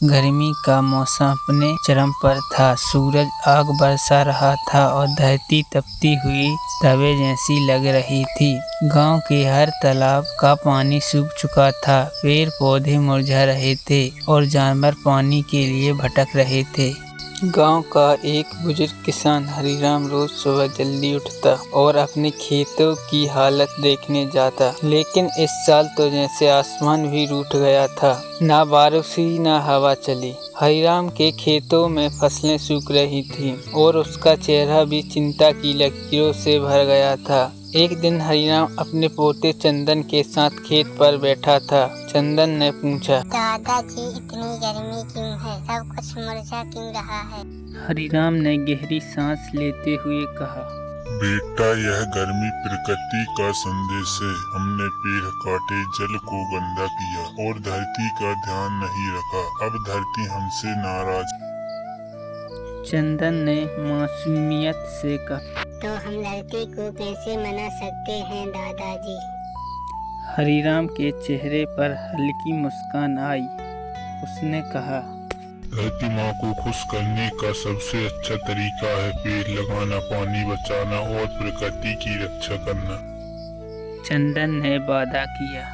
गर्मी का मौसम अपने चरम पर था। सूरज आग बरसा रहा था और धरती तपती हुई तवे जैसी लग रही थी। गांव के हर तालाब का पानी सूख चुका था। पेड़ पौधे मुरझा रहे थे और जानवर पानी के लिए भटक रहे थे। गांव का एक बुजुर्ग किसान हरिराम रोज सुबह जल्दी उठता और अपने खेतों की हालत देखने जाता। लेकिन इस साल तो जैसे आसमान भी रूठ गया था। ना बारिश हुई ना हवा चली। हरिराम के खेतों में फसलें सूख रही थीं और उसका चेहरा भी चिंता की लकीरों से भर गया था। एक दिन हरिराम अपने पोते चंदन के साथ खेत पर बैठा था। चंदन ने पूछा, दादाजी इतनी गर्मी क्यों है? सब कुछ मुरझा क्यों रहा है? हरिराम ने गहरी सांस लेते हुए कहा, बेटा, यह गर्मी प्रकृति का संदेश है। हमने पेड़ काटे, जल को गंदा किया और धरती का ध्यान नहीं रखा। अब धरती हमसे नाराज। चंदन ने मासूमियत से कहा, तो हम लड़के को कैसे मना सकते हैं दादाजी? हरिराम के चेहरे पर हल्की मुस्कान आई। उसने कहा, धरती माँ को खुश करने का सबसे अच्छा तरीका है पेड़ लगाना, पानी बचाना और प्रकृति की रक्षा करना। चंदन ने वादा किया,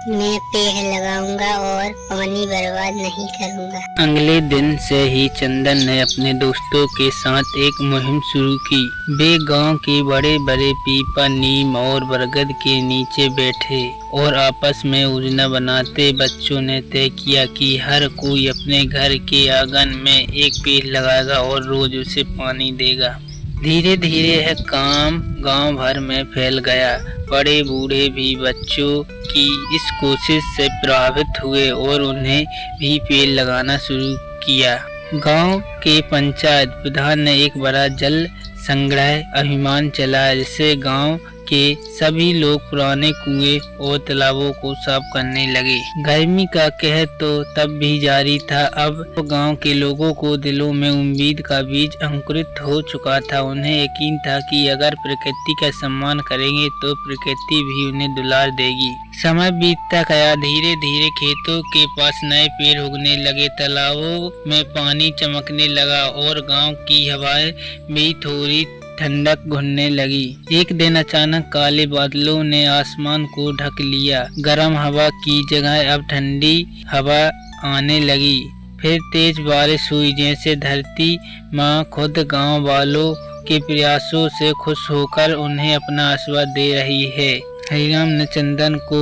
मैं पेड़ लगाऊंगा और पानी बर्बाद नहीं करूंगा। अगले दिन से ही चंदन ने अपने दोस्तों के साथ एक मुहिम शुरू की। वे गांव के बड़े बड़े पीपल, नीम और बरगद के नीचे बैठे और आपस में योजना बनाते। बच्चों ने तय किया कि हर कोई अपने घर के आंगन में एक पेड़ लगाएगा और रोज उसे पानी देगा। धीरे धीरे यह काम गांव भर में फैल गया। बड़े बूढ़े भी बच्चों की इस कोशिश से प्रभावित हुए और उन्हें भी पेड़ लगाना शुरू किया। गांव के पंचायत प्रधान ने एक बड़ा जल संग्रह अभियान चलाया, जिससे गांव के सभी लोग पुराने कुएं और तालाबों को साफ करने लगे। गर्मी का कहर तो तब भी जारी था। अब तो गांव के लोगों को दिलों में उम्मीद का बीज अंकुरित हो चुका था। उन्हें यकीन था कि अगर प्रकृति का सम्मान करेंगे तो प्रकृति भी उन्हें दुलार देगी। समय बीतता गया। धीरे धीरे खेतों के पास नए पेड़ उगने लगे, तालाबों में पानी चमकने लगा और गांव की हवाएं भी थोड़ी ठंडक घुलने लगी। एक दिन अचानक काले बादलों ने आसमान को ढक लिया। गर्म हवा की जगह अब ठंडी हवा आने लगी। फिर तेज बारिश हुई, जैसे धरती माँ खुद गांव वालों के प्रयासों से खुश होकर उन्हें अपना आशीर्वाद दे रही है। हरिराम ने चंदन को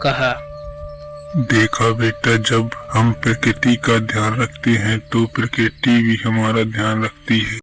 कहा, देखा बेटा, जब हम प्रकृति का ध्यान रखते हैं तो प्रकृति भी हमारा ध्यान रखती है।